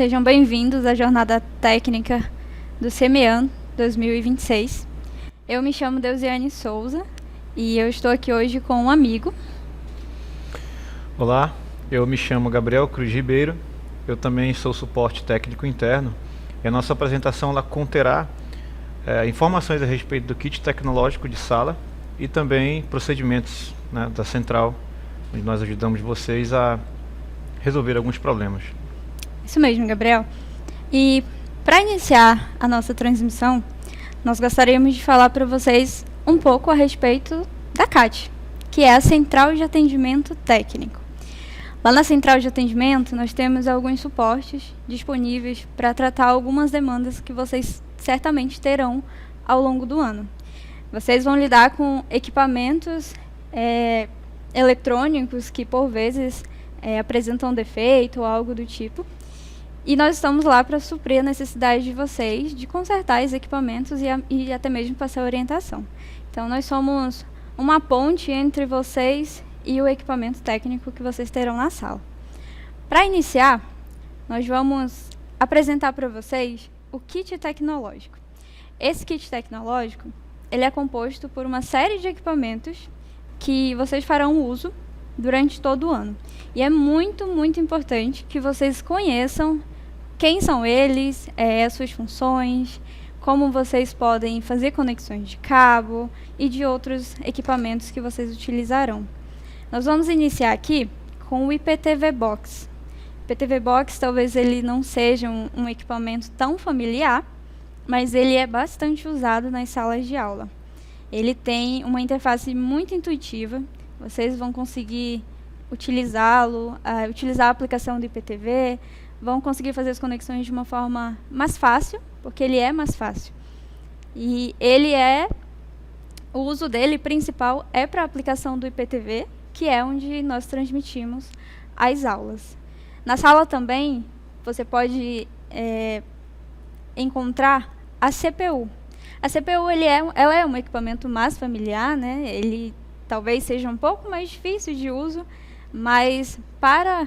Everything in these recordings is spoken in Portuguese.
sejam bem-vindos à jornada técnica do CEMEAN 2026. Eu me chamo Deusiane Souza e eu estou aqui hoje com um amigo. Olá, eu me chamo Gabriel Cruz Ribeiro, eu também sou suporte técnico interno e a nossa apresentação ela conterá informações a respeito do kit tecnológico de sala e também procedimentos, né, da central, onde nós ajudamos vocês a resolver alguns problemas. Isso mesmo, Gabriel. E para iniciar a nossa transmissão, nós gostaríamos de falar para vocês um pouco a respeito da CAT, que é a Central de Atendimento Técnico. Lá na Central de Atendimento, nós temos alguns suportes disponíveis para tratar algumas demandas que vocês certamente terão ao longo do ano. Vocês vão lidar com equipamentos eletrônicos que, por vezes, apresentam defeito ou algo do tipo. E nós estamos lá para suprir a necessidade de vocês de consertar os equipamentos e até mesmo passar orientação. Então, nós somos uma ponte entre vocês e o equipamento técnico que vocês terão na sala. Para iniciar, nós vamos apresentar para vocês o kit tecnológico. Esse kit tecnológico, ele é composto por uma série de equipamentos que vocês farão uso durante todo o ano. E é muito, muito importante que vocês conheçam quem são eles, as suas funções, como vocês podem fazer conexões de cabo e de outros equipamentos que vocês utilizarão. Nós vamos iniciar aqui com o IPTV Box. O IPTV Box talvez ele não seja um equipamento tão familiar, mas ele é bastante usado nas salas de aula. Ele tem uma interface muito intuitiva, vocês vão conseguir utilizá-lo, utilizar a aplicação do IPTV, vão conseguir fazer as conexões de uma forma mais fácil, porque ele é mais fácil. E o uso dele principal é para a aplicação do IPTV, que é onde nós transmitimos as aulas. Na sala também, você pode encontrar a CPU. A CPU ela é um equipamento mais familiar, né? Ele talvez seja um pouco mais difícil de uso, mas para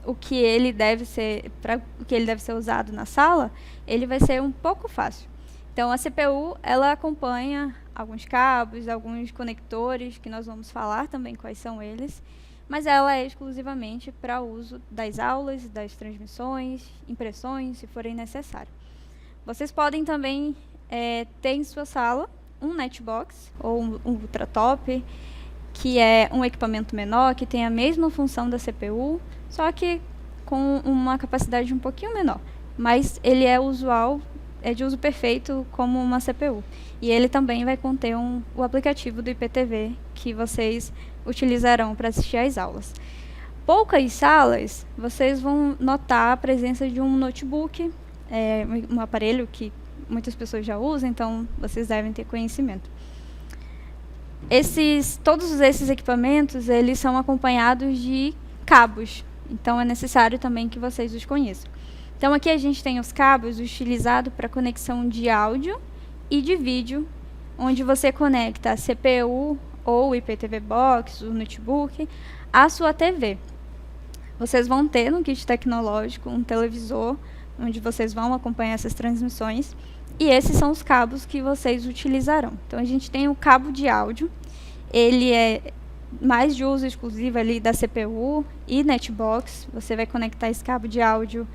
o que ele deve ser usado na sala, ele vai ser um pouco fácil. Então, a CPU ela acompanha alguns cabos, alguns conectores, que nós vamos falar também quais são eles, mas ela é exclusivamente para uso das aulas, das transmissões, impressões, se forem necessário. Vocês podem também ter em sua sala um netbox ou um ultratop, que é um equipamento menor, que tem a mesma função da CPU, só que com uma capacidade um pouquinho menor. Mas ele é de uso perfeito como uma CPU. E ele também vai conter o aplicativo do IPTV, que vocês utilizarão para assistir às aulas. Poucas salas, vocês vão notar a presença de um notebook, um aparelho que muitas pessoas já usam, então vocês devem ter conhecimento. Todos esses equipamentos, eles são acompanhados de cabos, então é necessário também que vocês os conheçam. Então aqui a gente tem os cabos utilizados para conexão de áudio e de vídeo, onde você conecta a CPU ou o IPTV Box, o notebook, à sua TV. Vocês vão ter no kit tecnológico um televisor, onde vocês vão acompanhar essas transmissões, e esses são os cabos que vocês utilizarão. Então, a gente tem o cabo de áudio, ele é mais de uso exclusivo ali da CPU e netbox. Você vai conectar esse cabo de áudio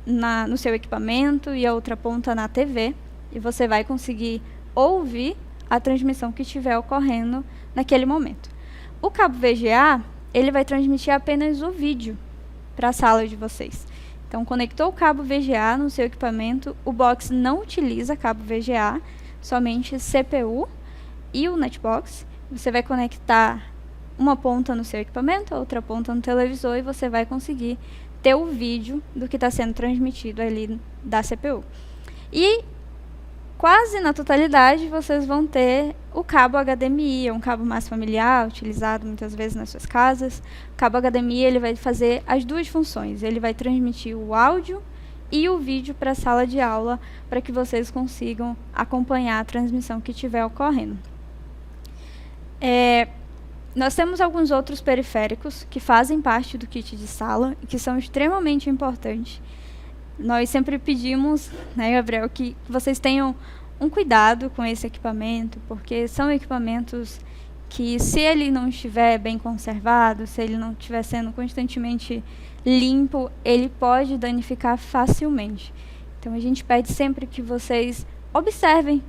no seu equipamento e a outra ponta na TV, e você vai conseguir ouvir a transmissão que estiver ocorrendo naquele momento. O cabo VGA, ele vai transmitir apenas o vídeo para a sala de vocês. Então, conectou o cabo VGA no seu equipamento, o box não utiliza cabo VGA, somente CPU e o netbox. Você vai conectar uma ponta no seu equipamento, a outra ponta no televisor, e você vai conseguir ter o vídeo do que está sendo transmitido ali da CPU. E quase na totalidade vocês vão ter o cabo HDMI, é um cabo mais familiar, utilizado muitas vezes nas suas casas. O cabo HDMI ele vai fazer as duas funções, ele vai transmitir o áudio e o vídeo para a sala de aula, para que vocês consigam acompanhar a transmissão que estiver ocorrendo. Nós temos alguns outros periféricos que fazem parte do kit de sala e que são extremamente importantes. Nós sempre pedimos, né, Gabriel, que vocês tenham um cuidado com esse equipamento, porque são equipamentos que, se ele não estiver bem conservado, se ele não estiver sendo constantemente limpo, ele pode danificar facilmente. Então, a gente pede sempre que vocês observem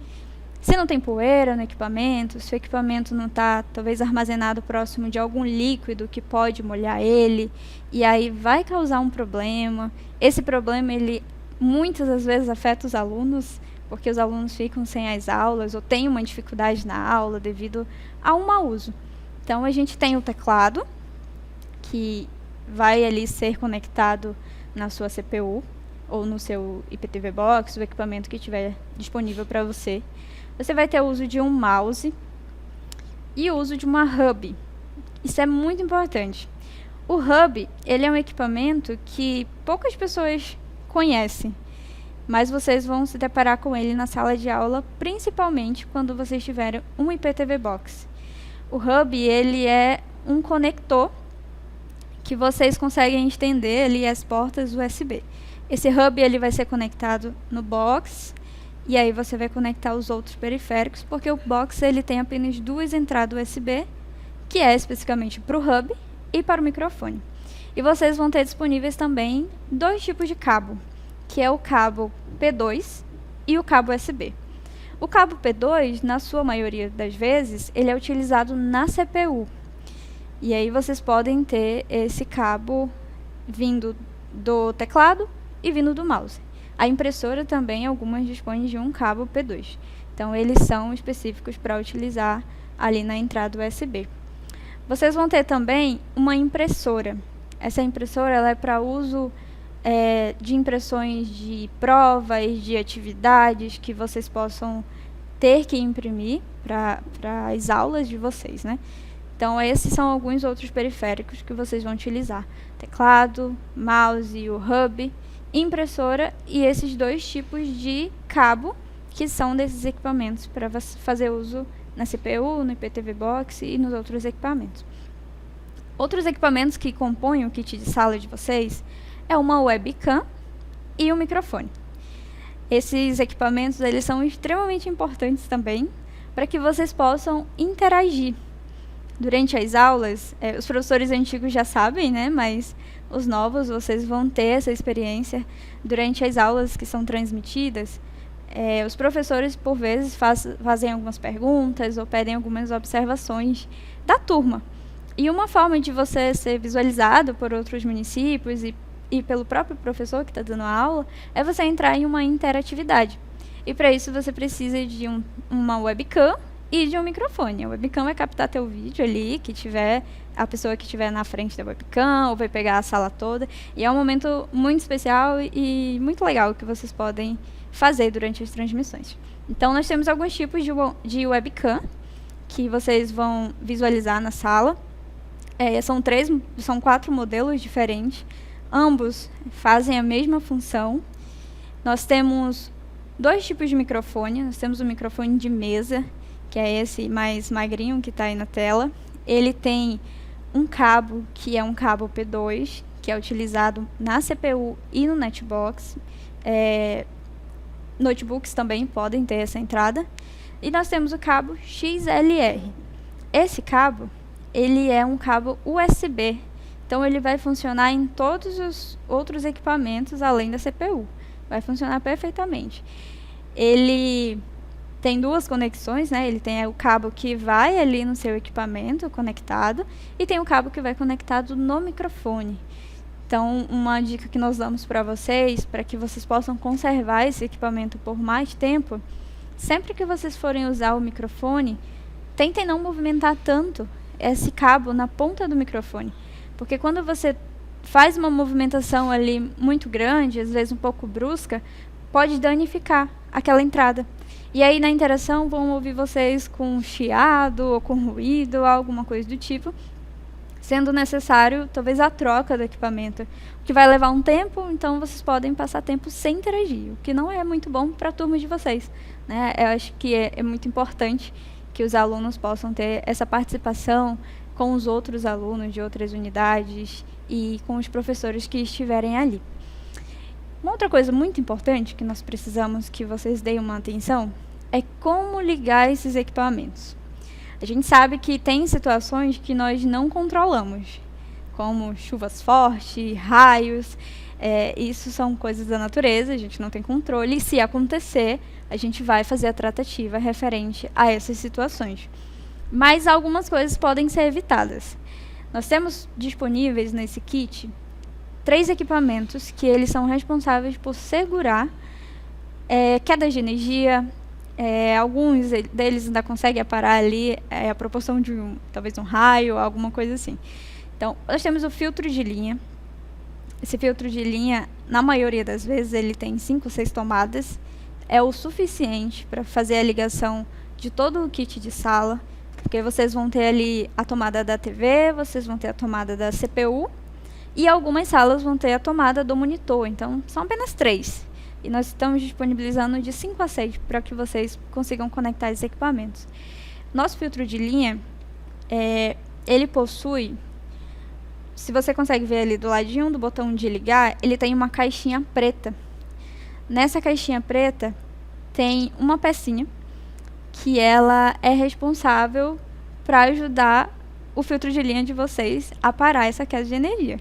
se não tem poeira no equipamento, se o equipamento não está, talvez, armazenado próximo de algum líquido que pode molhar ele, e aí vai causar um problema. Esse problema, ele muitas das vezes afeta os alunos, porque os alunos ficam sem as aulas ou têm uma dificuldade na aula devido a um mau uso. Então, a gente tem o teclado, que vai ali ser conectado na sua CPU ou no seu IPTV Box, o equipamento que estiver disponível para você. Você vai ter o uso de um mouse e o uso de uma hub. Isso é muito importante. O hub, ele é um equipamento que poucas pessoas conhecem, mas vocês vão se deparar com ele na sala de aula, principalmente quando vocês tiverem um IPTV Box. O hub, ele é um conector que vocês conseguem estender ali as portas USB. Esse hub, ele vai ser conectado no box, e aí você vai conectar os outros periféricos, porque o box, ele tem apenas 2 entradas USB, que é especificamente para o hub e para o microfone. E vocês vão ter disponíveis também 2 tipos de cabo, que é o cabo P2 e o cabo USB. O cabo P2, na sua maioria das vezes, ele é utilizado na CPU. E aí vocês podem ter esse cabo vindo do teclado e vindo do mouse. A impressora também, algumas dispõem de um cabo P2. Então, eles são específicos para utilizar ali na entrada USB. Vocês vão ter também uma impressora. Essa impressora, ela é para uso de impressões de provas, de atividades que vocês possam ter que imprimir para as aulas de vocês, né? Então, esses são alguns outros periféricos que vocês vão utilizar. Teclado, mouse, o hub, impressora e esses 2 tipos de cabo que são desses equipamentos para fazer uso na CPU, no IPTV Box e nos outros equipamentos. Outros equipamentos que compõem o kit de sala de vocês é uma webcam e um microfone. Esses equipamentos, eles são extremamente importantes também para que vocês possam interagir. Durante as aulas, os professores antigos já sabem, né, mas os novos, vocês vão ter essa experiência durante as aulas que são transmitidas. Os professores, por vezes, fazem algumas perguntas ou pedem algumas observações da turma. E uma forma de você ser visualizado por outros municípios e pelo próprio professor que está dando a aula é você entrar em uma interatividade. E para isso você precisa de uma webcam e de um microfone. A webcam vai captar teu vídeo ali, a pessoa que estiver na frente da webcam, ou vai pegar a sala toda. E é um momento muito especial e muito legal que vocês podem fazer durante as transmissões. Então, nós temos alguns tipos de webcam que vocês vão visualizar na sala. São 4 modelos diferentes. Ambos fazem a mesma função. Nós temos 2 tipos de microfone. Nós temos o microfone de mesa, que é esse mais magrinho que está aí na tela. Ele tem um cabo, que é um cabo P2, que é utilizado na CPU e no netbox. Notebooks também podem ter essa entrada. E nós temos o cabo XLR. Esse cabo, ele é um cabo USB. Então, ele vai funcionar em todos os outros equipamentos, além da CPU. Vai funcionar perfeitamente. Ele tem 2 conexões, né? Ele tem o cabo que vai ali no seu equipamento conectado e tem o cabo que vai conectado no microfone. Então, uma dica que nós damos para vocês, para que vocês possam conservar esse equipamento por mais tempo, sempre que vocês forem usar o microfone, tentem não movimentar tanto esse cabo na ponta do microfone. Porque quando você faz uma movimentação ali muito grande, às vezes um pouco brusca, pode danificar aquela entrada. E aí, na interação, vão ouvir vocês com chiado ou com ruído, alguma coisa do tipo, sendo necessário, talvez, a troca do equipamento, o que vai levar um tempo, então vocês podem passar tempo sem interagir, o que não é muito bom para a turma de vocês, né? Eu acho que é muito importante que os alunos possam ter essa participação, com os outros alunos de outras unidades e com os professores que estiverem ali. Uma outra coisa muito importante que nós precisamos que vocês deem uma atenção é como ligar esses equipamentos. A gente sabe que tem situações que nós não controlamos, como chuvas fortes, raios. Isso são coisas da natureza, a gente não tem controle. E se acontecer, a gente vai fazer a tratativa referente a essas situações. Mas algumas coisas podem ser evitadas. Nós temos disponíveis nesse kit 3 equipamentos que eles são responsáveis por segurar quedas de energia. Alguns deles ainda conseguem parar ali a proporção de talvez um raio, alguma coisa assim. Então, nós temos o filtro de linha. Esse filtro de linha, na maioria das vezes, ele tem 5 ou 6 tomadas. É o suficiente para fazer a ligação de todo o kit de sala, porque vocês vão ter ali a tomada da TV, vocês vão ter a tomada da CPU, e algumas salas vão ter a tomada do monitor. Então, são apenas 3. E nós estamos disponibilizando de 5 a 6 para que vocês consigam conectar esses equipamentos. Nosso filtro de linha, ele possui... Se você consegue ver ali do ladinho do botão de ligar, ele tem uma caixinha preta. Nessa caixinha preta tem uma pecinha que ela é responsável para ajudar o filtro de linha de vocês a parar essa queda de energia.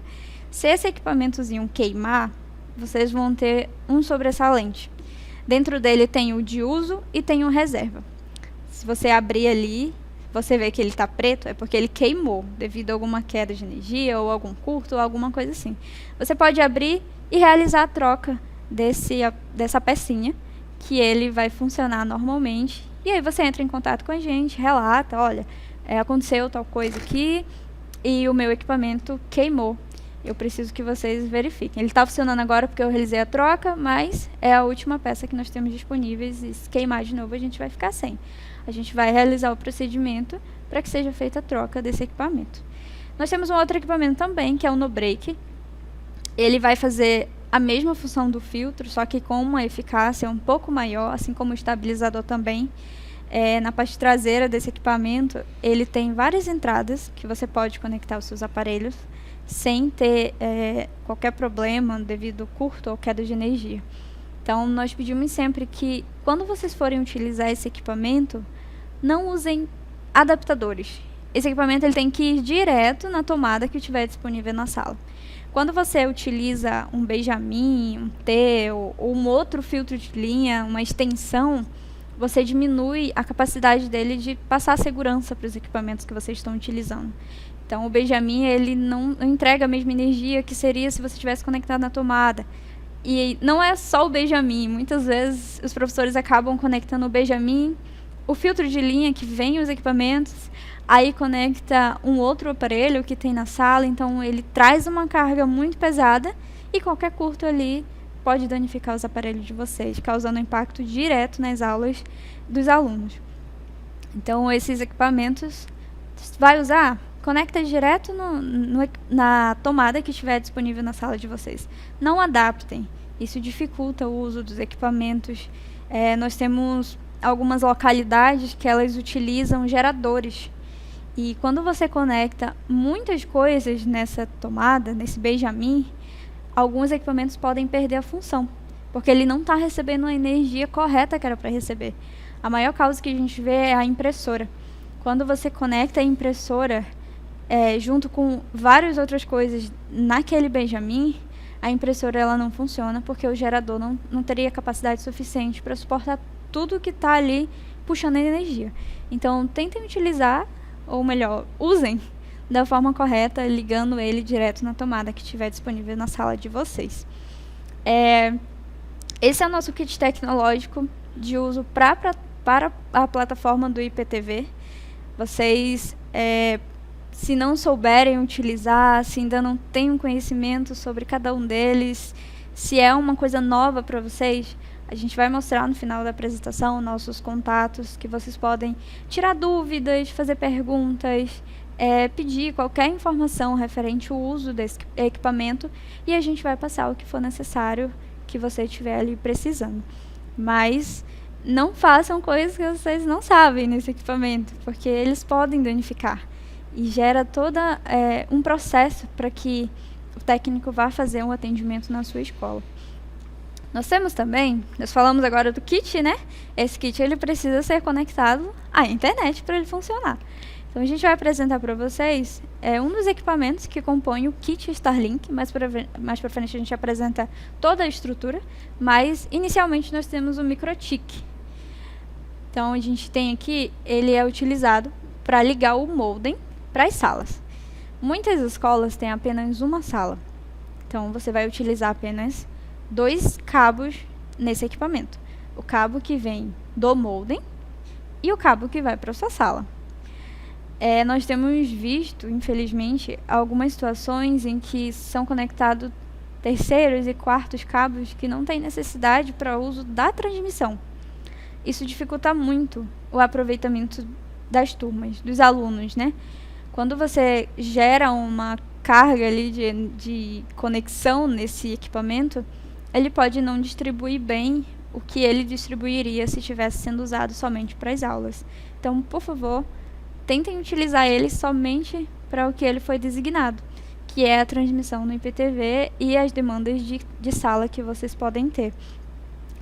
Se esse equipamentozinho queimar, vocês vão ter um sobressalente. Dentro dele tem o de uso e tem o reserva. Se você abrir ali, você vê que ele está preto, é porque ele queimou devido a alguma queda de energia ou algum curto ou alguma coisa assim. Você pode abrir e realizar a troca dessa pecinha, que ele vai funcionar normalmente. E aí você entra em contato com a gente, relata, olha, aconteceu tal coisa aqui e o meu equipamento queimou. Eu preciso que vocês verifiquem. Ele está funcionando agora porque eu realizei a troca, mas é a última peça que nós temos disponíveis e se queimar de novo a gente vai ficar sem. A gente vai realizar o procedimento para que seja feita a troca desse equipamento. Nós temos um outro equipamento também, que é o no-break. Ele vai fazer a mesma função do filtro, só que com uma eficácia um pouco maior, assim como o estabilizador também. Na parte traseira desse equipamento, ele tem várias entradas que você pode conectar os seus aparelhos sem ter qualquer problema devido ao curto ou queda de energia. Então, nós pedimos sempre que, quando vocês forem utilizar esse equipamento, não usem adaptadores. Esse equipamento ele tem que ir direto na tomada que estiver disponível na sala. Quando você utiliza um Benjamin, um T ou um outro filtro de linha, uma extensão, você diminui a capacidade dele de passar segurança para os equipamentos que vocês estão utilizando. Então, o Benjamin ele não entrega a mesma energia que seria se você tivesse conectado na tomada. E não é só o Benjamin. Muitas vezes os professores acabam conectando o Benjamin, o filtro de linha que vem os equipamentos, aí conecta um outro aparelho que tem na sala, então ele traz uma carga muito pesada e qualquer curto ali pode danificar os aparelhos de vocês, causando impacto direto nas aulas dos alunos. Então, esses equipamentos, vai usar? Conecta direto na tomada que estiver disponível na sala de vocês. Não adaptem. Isso dificulta o uso dos equipamentos. Nós temos algumas localidades que elas utilizam geradores. E quando você conecta muitas coisas nessa tomada, nesse Benjamin, alguns equipamentos podem perder a função, porque ele não está recebendo a energia correta que era para receber. A maior causa que a gente vê é a impressora. Quando você conecta a impressora junto com várias outras coisas naquele Benjamin, a impressora ela não funciona porque o gerador não teria capacidade suficiente para suportar tudo que está ali puxando a energia. Então, tentem utilizar, ou melhor, usem da forma correta, ligando ele direto na tomada que estiver disponível na sala de vocês. Esse é o nosso kit tecnológico de uso para a plataforma do IPTV. Vocês, se não souberem utilizar, se ainda não têm um conhecimento sobre cada um deles, se é uma coisa nova para vocês, a gente vai mostrar no final da apresentação nossos contatos, que vocês podem tirar dúvidas, fazer perguntas, pedir qualquer informação referente ao uso desse equipamento e a gente vai passar o que for necessário que você estiver ali precisando. Mas não façam coisas que vocês não sabem nesse equipamento, porque eles podem danificar. e gera todo um processo para que o técnico vá fazer um atendimento na sua escola. Nós temos também, nós falamos agora do kit, né? Esse kit ele precisa ser conectado à internet para ele funcionar. Então a gente vai apresentar para vocês um dos equipamentos que compõe o kit Starlink. Mais para frente a gente apresenta toda a estrutura, mas inicialmente nós temos o microtik. Então a gente tem aqui, ele é utilizado para ligar o modem para as salas. Muitas escolas têm apenas uma sala, então você vai utilizar apenas 2 cabos nesse equipamento. O cabo que vem do modem e o cabo que vai para a sua sala. Nós temos visto, infelizmente, algumas situações em que são conectados terceiros e quartos cabos que não têm necessidade para o uso da transmissão. Isso dificulta muito o aproveitamento das turmas, dos alunos, né? Quando você gera uma carga ali de conexão nesse equipamento, ele pode não distribuir bem o que ele distribuiria se estivesse sendo usado somente para as aulas. Então, por favor, tentem utilizar ele somente para o que ele foi designado, que é a transmissão no IPTV e as demandas de sala que vocês podem ter.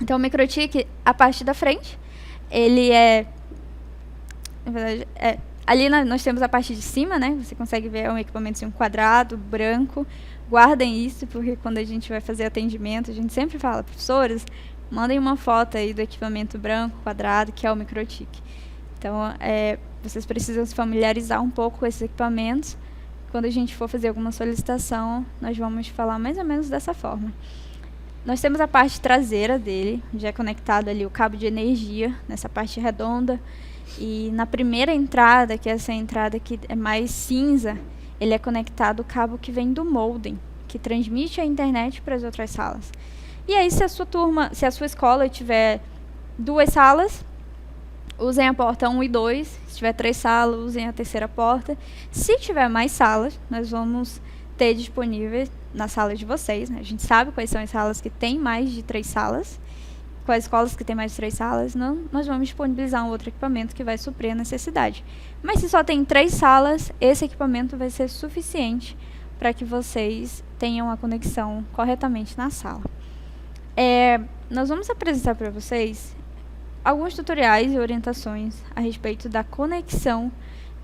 Então, o microtik, a parte da frente, ele na verdade, ali nós temos a parte de cima, né? Você consegue ver um equipamento assim, um quadrado, branco. Guardem isso, porque quando a gente vai fazer atendimento, a gente sempre fala, professores, mandem uma foto aí do equipamento branco, quadrado, que é o microtik. Então, vocês precisam se familiarizar um pouco com esses equipamentos. Quando a gente for fazer alguma solicitação, nós vamos falar mais ou menos dessa forma. Nós temos a parte traseira dele, já é conectado ali o cabo de energia, nessa parte redonda. E na primeira entrada, que é essa entrada que é mais cinza, ele é conectado o cabo que vem do modem, que transmite a internet para as outras salas. E aí, se a sua escola tiver 2 salas, usem a porta 1 e 2. Se tiver 3 salas, usem a terceira porta. Se tiver mais salas, nós vamos ter disponíveis nas salas de vocês, né? A gente sabe quais são as salas que têm mais de 3 salas. Com as escolas que têm mais de 3 salas, nós vamos disponibilizar um outro equipamento que vai suprir a necessidade. Mas se só tem 3 salas, esse equipamento vai ser suficiente para que vocês tenham a conexão corretamente na sala. Nós vamos apresentar para vocês alguns tutoriais e orientações a respeito da conexão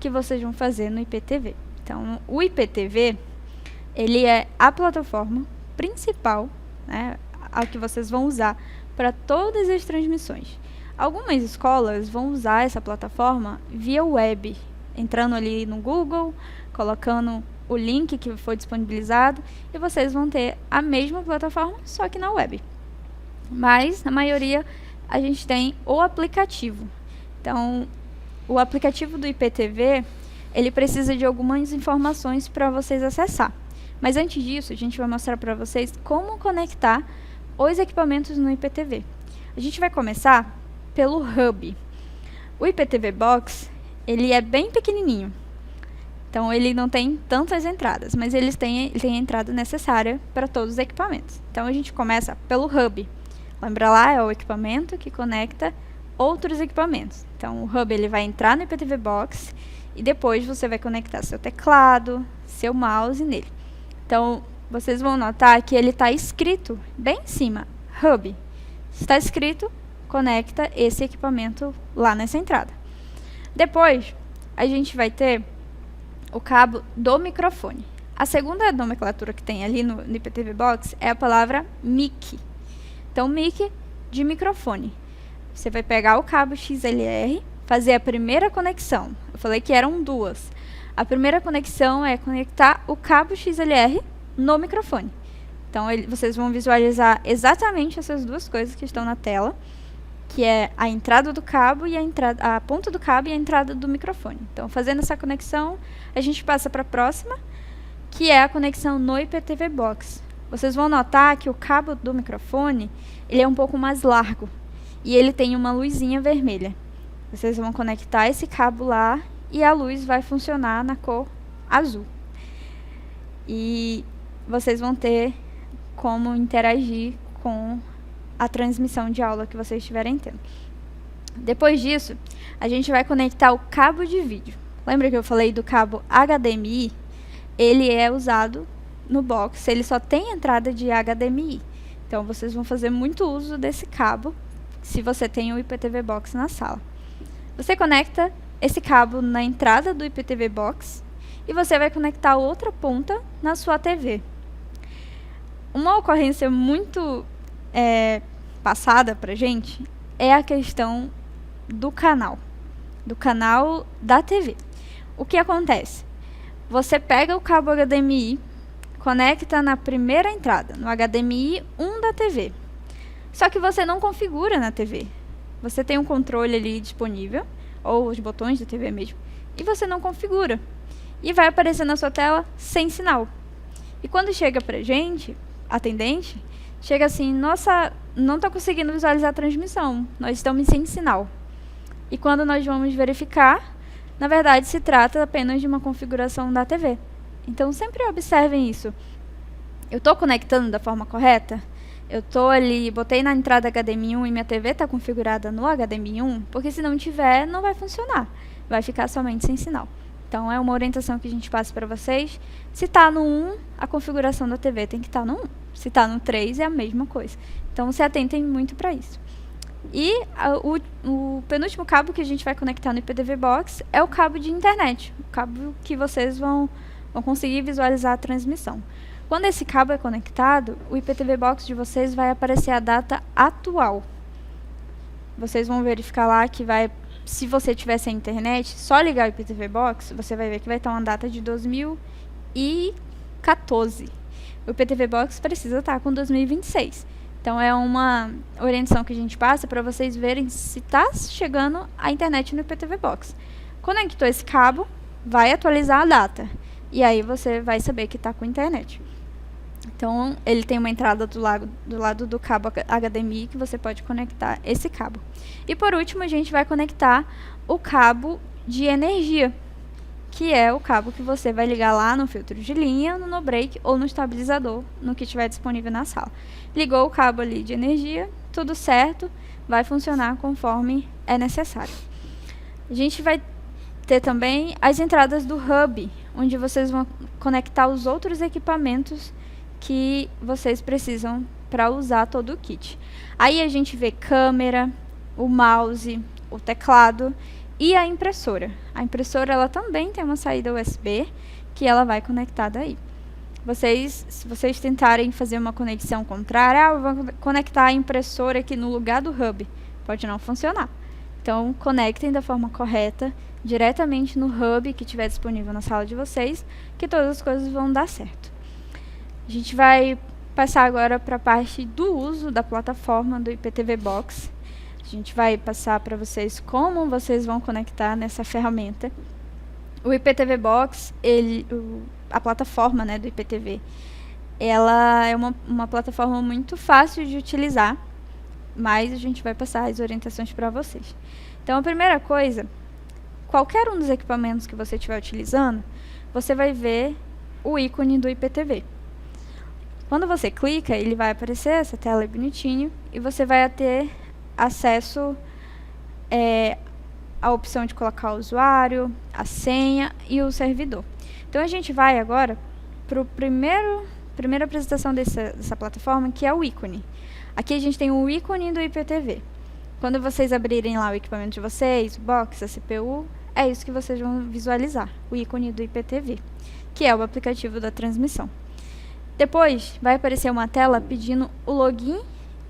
que vocês vão fazer no IPTV. Então, o IPTV, ele é a plataforma principal, né, a que vocês vão usar para todas as transmissões. Algumas escolas vão usar essa plataforma via web, entrando ali no Google, colocando o link que foi disponibilizado, e vocês vão ter a mesma plataforma, só que na web. Mas, na maioria, a gente tem o aplicativo. Então, o aplicativo do IPTV, ele precisa de algumas informações para vocês acessar. Mas antes disso, a gente vai mostrar para vocês como conectar os equipamentos no IPTV. A gente vai começar pelo hub. O IPTV Box, ele é bem pequenininho. Então, ele não tem tantas entradas, mas ele tem a entrada necessária para todos os equipamentos. Então, a gente começa pelo hub. Lembra lá, é o equipamento que conecta outros equipamentos. Então, o hub ele vai entrar no IPTV Box e depois você vai conectar seu teclado, seu mouse nele. Então, vocês vão notar que ele está escrito bem em cima, hub. Está escrito, conecta esse equipamento lá nessa entrada. Depois, a gente vai ter o cabo do microfone. A segunda nomenclatura que tem ali no IPTV Box é a palavra mic. Então, mic de microfone. Você vai pegar o cabo XLR, fazer a primeira conexão. Eu falei que eram 2. A primeira conexão é conectar o cabo XLR no microfone. Então, vocês vão visualizar exatamente essas 2 coisas que estão na tela, que é a entrada do cabo e a ponta do cabo e a entrada do microfone. Então, fazendo essa conexão, a gente passa para a próxima, que é a conexão no IPTV Box. Vocês vão notar que o cabo do microfone, ele é um pouco mais largo e ele tem uma luzinha vermelha. Vocês vão conectar esse cabo lá e a luz vai funcionar na cor azul. E vocês vão ter como interagir com a transmissão de aula que vocês estiverem tendo. Depois disso, a gente vai conectar o cabo de vídeo. lembra que eu falei do cabo HDMI? Ele é usado no box, ele só tem entrada de HDMI. Então, vocês vão fazer muito uso desse cabo se você tem o IPTV Box na sala. Você conecta esse cabo na entrada do IPTV Box e você vai conectar outra ponta na sua TV. Uma ocorrência muito passada pra gente é a questão do canal da TV. O que acontece? Você pega o cabo HDMI, conecta na primeira entrada, no HDMI 1 da TV. Só que você não configura na TV. Você tem um controle ali disponível, ou os botões da TV mesmo, e você não configura. E vai aparecer na sua tela sem sinal. E quando chega pra gente, atendente, chega assim, nossa, não estou conseguindo visualizar a transmissão, nós estamos sem sinal. E quando nós vamos verificar, na verdade se trata apenas de uma configuração da TV. Então sempre observem isso. Eu estou conectando da forma correta? Eu estou ali, botei na entrada HDMI 1 e minha TV está configurada no HDMI 1? Porque se não tiver, não vai funcionar. Vai ficar somente sem sinal. Então é uma orientação que a gente passa para vocês. Se está no 1, a configuração da TV tem que estar no 1. Se está no 3, é a mesma coisa. Então se atentem muito para isso. E o penúltimo cabo que a gente vai conectar no IPTV Box é o cabo de internet. O cabo que vocês vão conseguir visualizar a transmissão. Quando esse cabo é conectado, o IPTV Box de vocês vai aparecer a data atual. Vocês vão verificar lá que vai, se você tiver sem internet, só ligar o IPTV Box, você vai ver que vai estar uma data de 2014. O IPTV Box precisa estar com 2026. Então é uma orientação que a gente passa para vocês verem se está chegando a internet no IPTV Box. Conectou esse cabo, vai atualizar a data. E aí você vai saber que está com internet. Então, ele tem uma entrada do lado do cabo HDMI que você pode conectar esse cabo. E por último, a gente vai conectar o cabo de energia, que é o cabo que você vai ligar lá no filtro de linha, no no-break ou no estabilizador, no que estiver disponível na sala. Ligou o cabo ali de energia, tudo certo, vai funcionar conforme é necessário. A gente vai ter também as entradas do hub, onde vocês vão conectar os outros equipamentos que vocês precisam para usar todo o kit. Aí a gente vê câmera, o mouse, o teclado e a impressora. A impressora ela também tem uma saída USB que ela vai conectar daí. Se vocês tentarem fazer uma conexão contrária, eu vou conectar a impressora aqui no lugar do hub, pode não funcionar. Então conectem da forma correta, diretamente no hub que estiver disponível na sala de vocês, que todas as coisas vão dar certo. A gente vai passar agora para a parte do uso da plataforma do IPTV Box. A gente vai passar para vocês como vocês vão conectar nessa ferramenta. O IPTV Box, a plataforma, né, do IPTV, ela é uma plataforma muito fácil de utilizar, mas a gente vai passar as orientações para vocês. Então, a primeira coisa, qualquer um dos equipamentos que você estiver utilizando, você vai ver o ícone do IPTV. Quando você clica, ele vai aparecer essa tela bonitinho e você vai ter acesso à opção de colocar o usuário, a senha e o servidor. Então, a gente vai agora para a primeira apresentação dessa plataforma, que é o ícone. Aqui a gente tem o ícone do IPTV. Quando vocês abrirem lá o equipamento de vocês, o box, a CPU, é isso que vocês vão visualizar, o ícone do IPTV, que é o aplicativo da transmissão. Depois, vai aparecer uma tela pedindo o login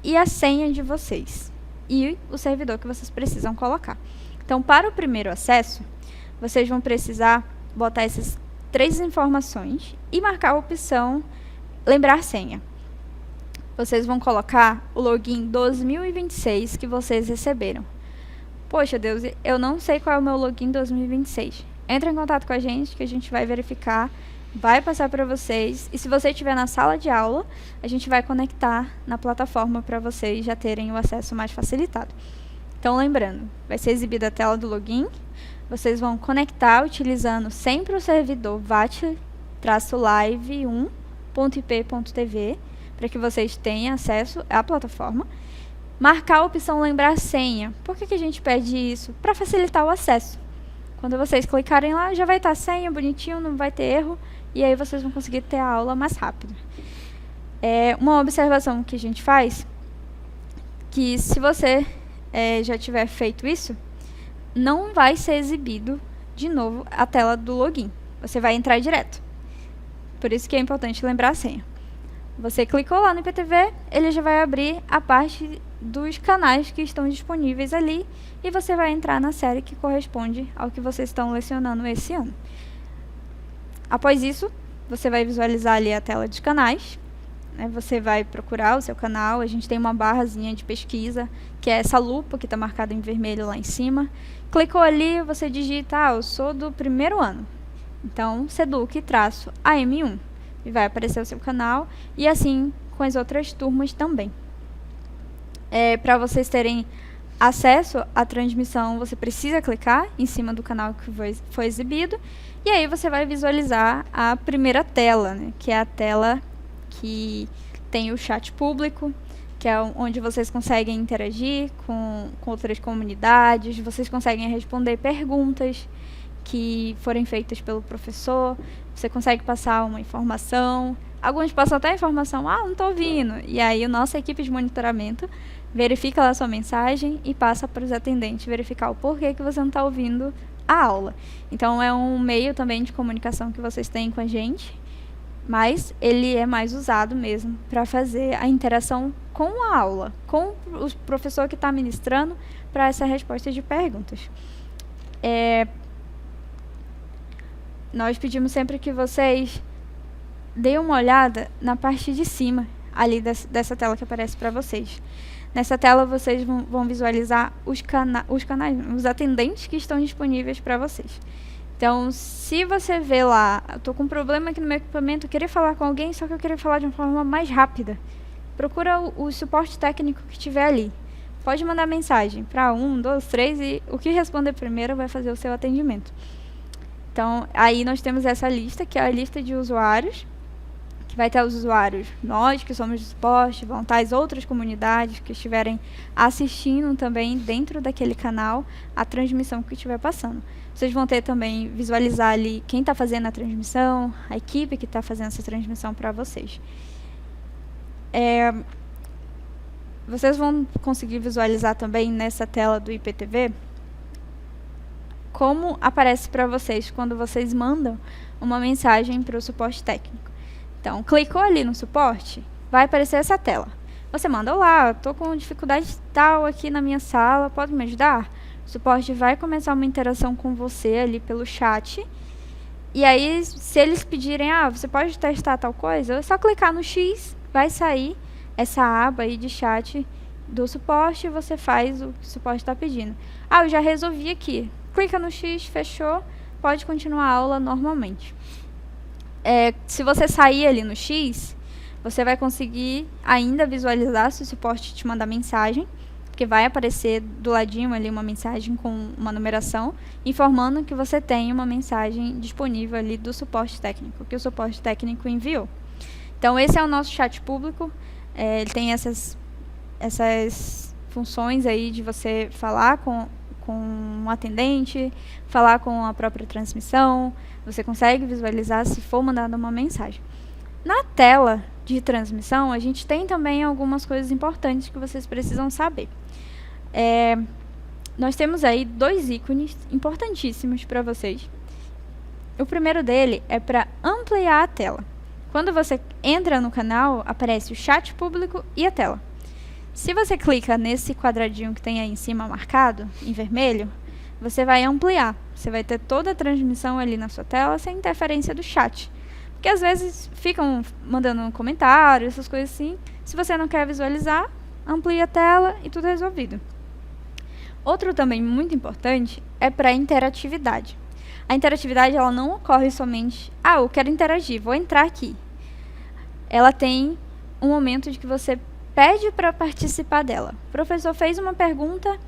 e a senha de vocês e o servidor que vocês precisam colocar. Então, para o primeiro acesso, vocês vão precisar botar essas 3 informações e marcar a opção lembrar senha. Vocês vão colocar o login 2026 que vocês receberam. Poxa, Deus, eu não sei qual é o meu login 2026. Entre em contato com a gente que a gente vai verificar, vai passar para vocês. E se você estiver na sala de aula, a gente vai conectar na plataforma para vocês já terem o acesso mais facilitado. Então, lembrando, vai ser exibida a tela do login. Vocês vão conectar utilizando sempre o servidor vat-live1.ip.tv para que vocês tenham acesso à plataforma. Marcar a opção lembrar senha. Por que a gente pede isso? Para facilitar o acesso. Quando vocês clicarem lá, já vai estar senha, bonitinho, não vai ter erro. E aí vocês vão conseguir ter a aula mais rápido. Uma observação que a gente faz, que se você já tiver feito isso, não vai ser exibido de novo a tela do login. Você vai entrar direto. Por isso que é importante lembrar a senha. Você clicou lá no IPTV, ele já vai abrir a parte dos canais que estão disponíveis ali e você vai entrar na série que corresponde ao que vocês estão lecionando esse ano. Após isso, você vai visualizar ali a tela dos canais, né? Você vai procurar o seu canal, a gente tem uma barrazinha de pesquisa, que é essa lupa que está marcada em vermelho lá em cima. Clicou ali, você digita, eu sou do primeiro ano, então Seduc-AM1, e vai aparecer o seu canal, e assim com as outras turmas também. Para vocês terem acesso à transmissão, você precisa clicar em cima do canal que foi exibido, e aí você vai visualizar a primeira tela, né, que é a tela que tem o chat público, que é onde vocês conseguem interagir com outras comunidades, vocês conseguem responder perguntas que forem feitas pelo professor, você consegue passar uma informação, alguns passam até a informação, não estou ouvindo, e aí a nossa equipe de monitoramento verifica lá a sua mensagem e passa para os atendentes verificar o porquê que você não está ouvindo a aula. Então é um meio também de comunicação que vocês têm com a gente, mas ele é mais usado mesmo para fazer a interação com a aula, com o professor que está ministrando, para essa resposta de perguntas. Nós pedimos sempre que vocês deem uma olhada na parte de cima ali dessa tela que aparece para vocês. Nessa tela vocês vão visualizar os canais, os atendentes que estão disponíveis para vocês. Então, se você vê lá, eu estou com um problema aqui no meu equipamento, eu queria falar com alguém, só que eu queria falar de uma forma mais rápida. Procura o suporte técnico que estiver ali. Pode mandar mensagem para 1, 2, 3 e o que responder primeiro vai fazer o seu atendimento. Então, aí nós temos essa lista, que é a lista de usuários, que vai ter os usuários, nós que somos do suporte, vão estar as outras comunidades que estiverem assistindo também dentro daquele canal a transmissão que estiver passando. Vocês vão ter também, visualizar ali quem está fazendo a transmissão, a equipe que está fazendo essa transmissão para vocês. Vocês vão conseguir visualizar também nessa tela do IPTV como aparece para vocês quando vocês mandam uma mensagem para o suporte técnico. Então, clicou ali no suporte, vai aparecer essa tela. Você manda, olá, estou com dificuldade tal aqui na minha sala, pode me ajudar? O suporte vai começar uma interação com você ali pelo chat. E aí, se eles pedirem, você pode testar tal coisa, é só clicar no X, vai sair essa aba aí de chat do suporte e você faz o que o suporte está pedindo. Eu já resolvi aqui. Clica no X, fechou, pode continuar a aula normalmente. Se você sair ali no X, você vai conseguir ainda visualizar se o suporte te mandar mensagem, porque vai aparecer do ladinho ali uma mensagem com uma numeração, informando que você tem uma mensagem disponível ali do suporte técnico, que o suporte técnico enviou. Então, esse é o nosso chat público. Ele tem essas funções aí de você falar com um atendente, falar com a própria transmissão, você consegue visualizar se for mandada uma mensagem. Na tela de transmissão, a gente tem também algumas coisas importantes que vocês precisam saber. Nós temos aí 2 ícones importantíssimos para vocês. O primeiro dele é para ampliar a tela. Quando você entra no canal, aparece o chat público e a tela. Se você clica nesse quadradinho que tem aí em cima marcado, em vermelho, você vai ampliar. Você vai ter toda a transmissão ali na sua tela sem interferência do chat. Porque às vezes ficam mandando um comentário, essas coisas assim. Se você não quer visualizar, amplia a tela e tudo é resolvido. Outro também muito importante é para a interatividade. A interatividade ela não ocorre somente, eu quero interagir, vou entrar aqui. Ela tem um momento de que você pede para participar dela. O professor fez uma pergunta,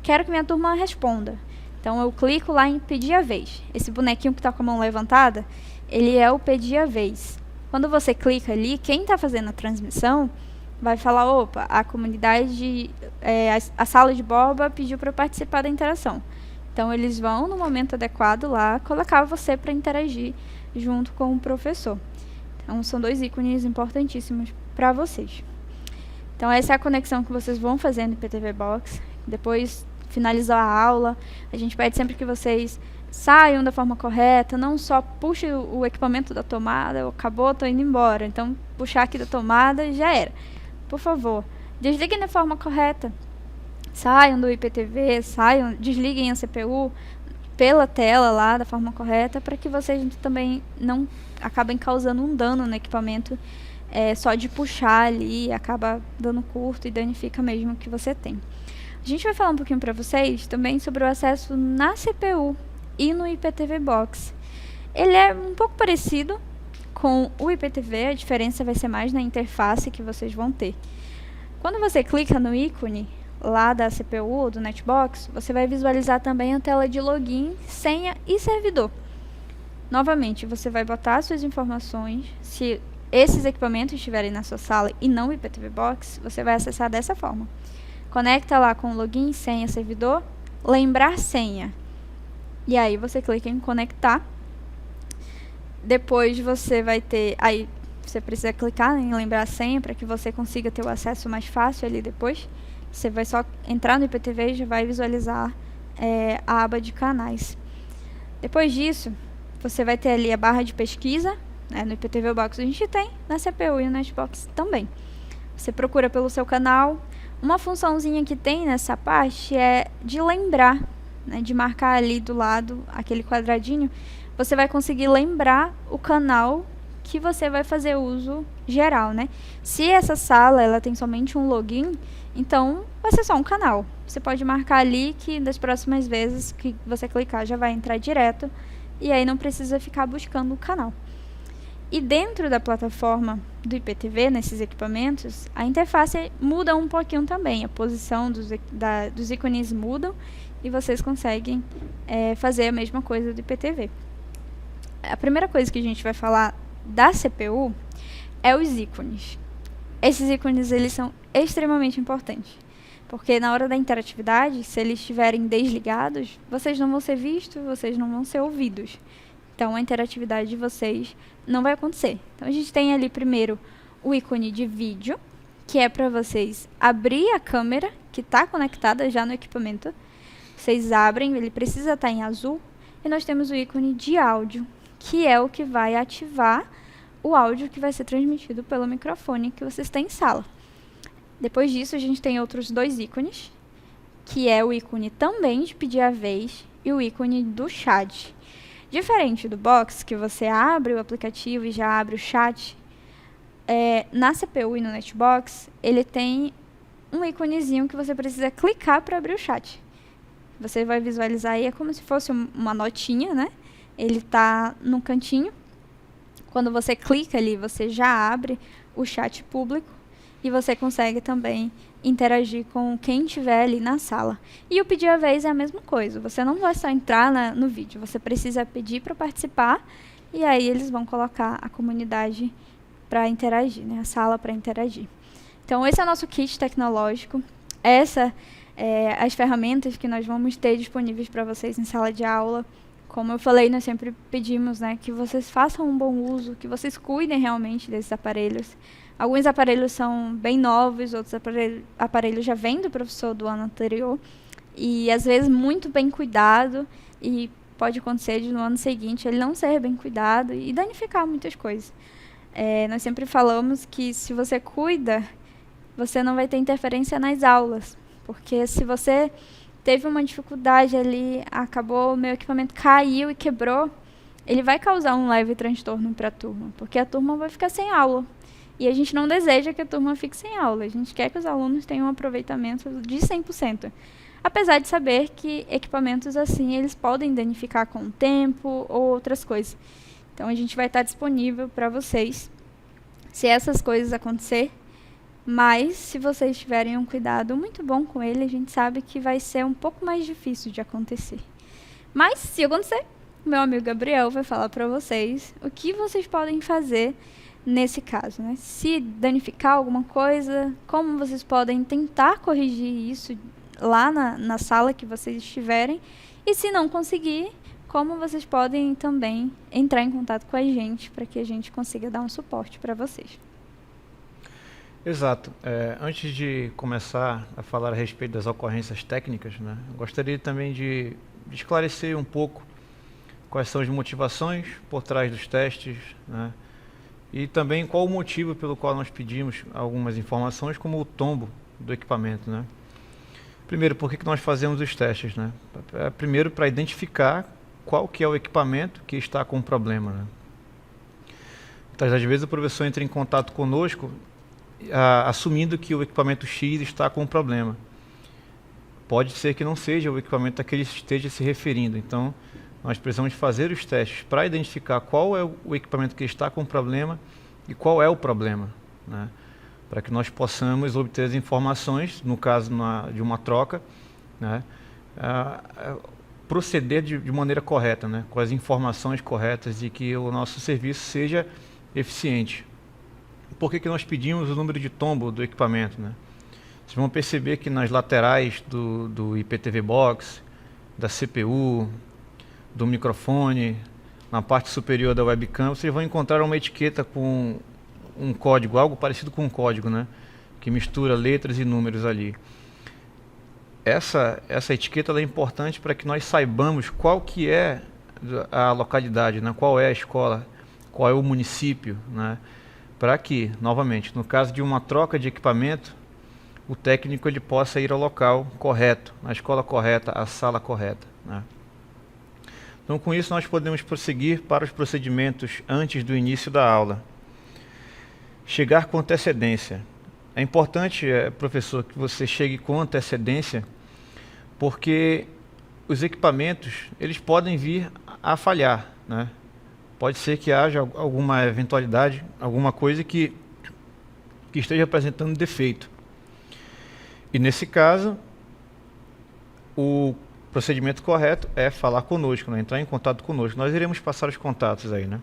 quero que minha turma responda. Então, eu clico lá em pedir a vez. Esse bonequinho que está com a mão levantada, ele é o pedir a vez. Quando você clica ali, quem está fazendo a transmissão vai falar, a comunidade, a sala de Borba pediu para participar da interação. Então, eles vão, no momento adequado lá, colocar você para interagir junto com o professor. Então, são 2 ícones importantíssimos para vocês. Então, essa é a conexão que vocês vão fazer no IPTV Box. Depois, finalizar a aula, a gente pede sempre que vocês saiam da forma correta, não só puxe o equipamento da tomada, acabou, estou indo embora. Então, puxar aqui da tomada, já era. Por favor, desliguem da forma correta. Saiam do IPTV, desliguem a CPU pela tela lá da forma correta, para que vocês também não acabem causando um dano no equipamento só de puxar ali, acaba dando curto e danifica mesmo o que você tem. A gente vai falar um pouquinho para vocês também sobre o acesso na CPU e no IPTV Box. Ele é um pouco parecido com o IPTV, a diferença vai ser mais na interface que vocês vão ter. Quando você clica no ícone lá da CPU ou do Netbox, você vai visualizar também a tela de login, senha e servidor. Novamente, você vai botar suas informações. Se esses equipamentos estiverem na sua sala e não o IPTV Box, você vai acessar dessa forma. Conecta lá com login, senha, servidor, lembrar senha. E aí você clica em conectar. Depois você vai ter... Aí você precisa clicar em lembrar a senha para que você consiga ter o acesso mais fácil ali depois. Você vai só entrar no IPTV e já vai visualizar a aba de canais. Depois disso, você vai ter ali a barra de pesquisa. No IPTV Box a gente tem, na CPU e no Netbox também. Você procura pelo seu canal. Uma funçãozinha que tem nessa parte é de lembrar, de marcar ali do lado aquele quadradinho. Você vai conseguir lembrar o canal que você vai fazer uso geral, Se essa sala ela tem somente um login, então vai ser só um canal. Você pode marcar ali que das próximas vezes que você clicar já vai entrar direto e aí não precisa ficar buscando o canal. E dentro da plataforma do IPTV, nesses equipamentos, a interface muda um pouquinho também. A posição dos ícones mudam e vocês conseguem fazer a mesma coisa do IPTV. A primeira coisa que a gente vai falar da CPU é os ícones. Esses ícones eles são extremamente importantes, porque na hora da interatividade, se eles estiverem desligados, vocês não vão ser vistos, vocês não vão ser ouvidos. Então, a interatividade de vocês não vai acontecer. Então, a gente tem ali primeiro o ícone de vídeo, que é para vocês abrir a câmera, que está conectada já no equipamento. Vocês abrem, ele precisa estar em azul. E nós temos o ícone de áudio, que é o que vai ativar o áudio que vai ser transmitido pelo microfone que vocês têm em sala. Depois disso, a gente tem outros 2 ícones, que é o ícone também de pedir a vez e o ícone do chat. Diferente do Box, que você abre o aplicativo e já abre o chat, na CPU e no Netbox, ele tem um íconezinho que você precisa clicar para abrir o chat. Você vai visualizar aí, é como se fosse uma notinha, Ele está no cantinho. Quando você clica ali, você já abre o chat público e você consegue também interagir com quem estiver ali na sala. E o pedir a vez é a mesma coisa. Você não vai só entrar no vídeo, você precisa pedir para participar e aí eles vão colocar a comunidade para interagir, a sala para interagir. Então, esse é o nosso kit tecnológico. Essa as ferramentas que nós vamos ter disponíveis para vocês em sala de aula. Como eu falei, nós sempre pedimos que vocês façam um bom uso, que vocês cuidem realmente desses aparelhos. Alguns aparelhos são bem novos, outros aparelhos já vêm do professor do ano anterior. E, às vezes, muito bem cuidado. E pode acontecer de no ano seguinte ele não ser bem cuidado e danificar muitas coisas. Nós sempre falamos que se você cuida, você não vai ter interferência nas aulas. Porque se você teve uma dificuldade ali, acabou, meu equipamento caiu e quebrou, ele vai causar um leve transtorno para a turma, porque a turma vai ficar sem aula. E a gente não deseja que a turma fique sem aula, a gente quer que os alunos tenham um aproveitamento de 100%. Apesar de saber que equipamentos assim, eles podem danificar com o tempo ou outras coisas. Então, a gente vai estar disponível para vocês, se essas coisas acontecer. Mas, se vocês tiverem um cuidado muito bom com ele, a gente sabe que vai ser um pouco mais difícil de acontecer. Mas, se acontecer, meu amigo Gabriel vai falar para vocês o que vocês podem fazer nesse caso. Se danificar alguma coisa, como vocês podem tentar corrigir isso lá na sala que vocês estiverem E se não conseguir, como vocês podem também entrar em contato com a gente para que a gente consiga dar um suporte para vocês. Exato. Antes de começar a falar a respeito das ocorrências técnicas, né, eu gostaria também de esclarecer um pouco quais são as motivações por trás dos testes, né, e também qual o motivo pelo qual nós pedimos algumas informações, como o tombo do equipamento, né. Primeiro, por que nós fazemos os testes, né? Primeiro, para identificar qual que é o equipamento que está com problema, né? Então, às vezes o professor entra em contato conosco assumindo que o equipamento X está com problema. Pode ser que não seja o equipamento a que ele esteja se referindo. Então, nós precisamos fazer os testes para identificar qual é o equipamento que está com problema e qual é o problema, né? Para que nós possamos obter as informações, no caso de uma troca, né, proceder de maneira correta, né, com as informações corretas e que o nosso serviço seja eficiente. Por que nós pedimos o número de tombo do equipamento, né? Vocês vão perceber que nas laterais do IPTV Box, da CPU, do microfone, na parte superior da webcam, vocês vão encontrar uma etiqueta com um código, algo parecido com um código, né, que mistura letras e números ali. Essa etiqueta ela é importante para que nós saibamos qual que é a localidade, né, qual é a escola, qual é o município, né, para que, novamente, no caso de uma troca de equipamento, o técnico ele possa ir ao local correto, na escola correta, à sala correta, né. Então, com isso, nós podemos prosseguir para os procedimentos antes do início da aula. Chegar com antecedência. É importante, professor, que você chegue com antecedência, porque os equipamentos eles podem vir a falhar, né? Pode ser que haja alguma eventualidade, alguma coisa que esteja apresentando defeito. E nesse caso, o procedimento correto é falar conosco, né? Entrar em contato conosco. Nós iremos passar os contatos aí, né?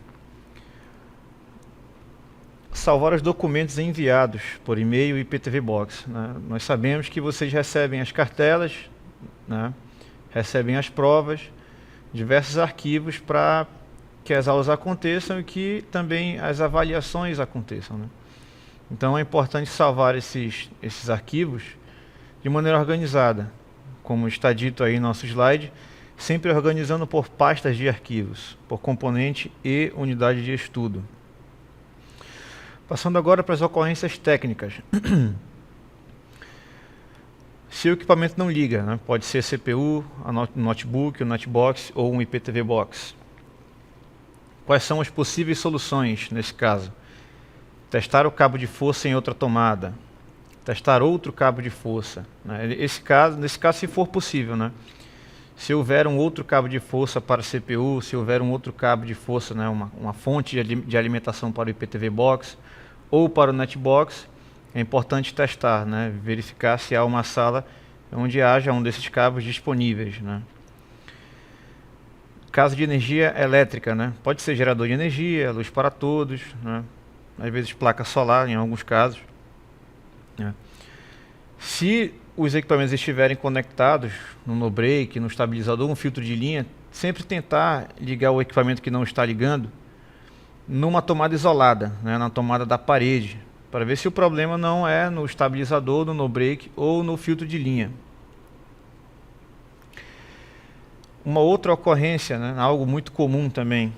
Salvar os documentos enviados por e-mail e IPTV Box, né? Nós sabemos que vocês recebem as cartelas, né? Recebem as provas, diversos arquivos para que as aulas aconteçam e que também as avaliações aconteçam, né? Então é importante salvar esses arquivos de maneira organizada, como está dito aí no nosso slide, sempre organizando por pastas de arquivos, por componente e unidade de estudo. Passando agora para as ocorrências técnicas. Se o equipamento não liga, né, pode ser CPU, o notebook, o notebox ou um IPTV Box. Quais são as possíveis soluções nesse caso? Testar o cabo de força em outra tomada. Testar outro cabo de força, né? Nesse caso, se for possível, né? Se houver um outro cabo de força para a CPU, se houver um outro cabo de força, né, uma fonte de alimentação para o IPTV Box ou para o Netbox, é importante testar, né, verificar se há uma sala onde haja um desses cabos disponíveis, né. Caso de energia elétrica, né, pode ser gerador de energia, luz para todos, né, às vezes placa solar em alguns casos, né. Se os equipamentos estiverem conectados no no-break, no estabilizador, um filtro de linha, sempre tentar ligar o equipamento que não está ligando numa tomada isolada, né, na tomada da parede, para ver se o problema não é no estabilizador, no no-break ou no filtro de linha. Uma outra ocorrência, né, algo muito comum também,